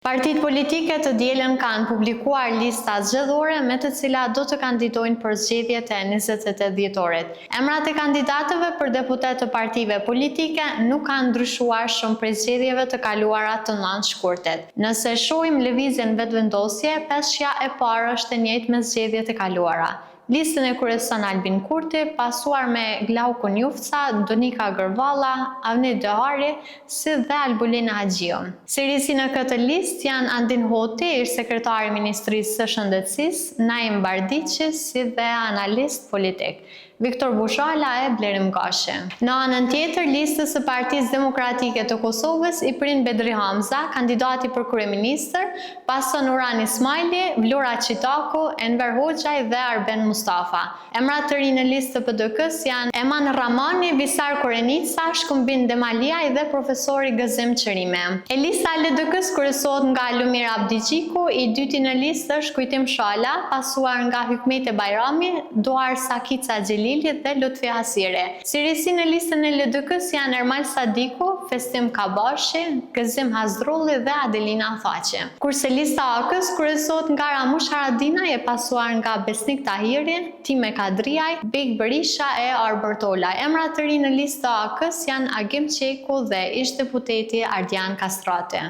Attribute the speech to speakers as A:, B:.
A: Partitë politike të dielën kanë publikuar lista zgjedhore me të cilat do të kandidojnë për zgjedhjet e 28 dhjetorit. Emrat e kandidatëve për deputet të partive politike nuk kanë ndryshuar shumë prej zgjedhjeve të kaluara të nënshkurtit. Nëse shohim lëvizjen vetëvendosje, peshqja e parë është e njëjtë me zgjedhjet e kaluara. Listën e kryeson Albin Kurti, pasuar me Glaukun Jufca, Donika Gërvalla, Avni Dehari, si dhe Albulina Haxhiu. Sirisi në këtë listë janë Andin Hoti, ish sekretari i Ministrisë së Shëndetësisë, Naim Bardiqi, si dhe analist politik, Viktor Bushala e Blerim Gashi. Në anën tjetër, listës së Partisë Demokratike të Kosovës i prin Bedri Hamza, kandidati për kryeministër, pason Uran Ismaili, Vlora Çitaku, Enver Hoxhaj dhe Arben Mustafa. Emrat të rinj në listë të PDK-s janë Eman Ramani, Visar Korenica, Shkumbin Demaliaj dhe profesori Gëzim Qërime. E lista e LDK-s kryesohet nga Lumir Abdigjiku, i dyti në listë është Kujtim Shala, pasuar nga Hykmete Bajrami, Doar Sakica Xhelili dhe Lutfi Hasiri. Sirisi në listën e LDK-s janë Ermal Sadiku, Festim Kabashi, Gëzim Hazdrulli dhe Adelina Thaqi. Kurse lista AK-s kryesohet nga Ramush Haradinaj, e pasuar nga Besnik Tahiri, Time Kadriaj, Big Berisha e Arbër Tola. Emrat të rinj në listë AK-s janë Agim Qeku dhe ish deputeti Ardian Kastrati.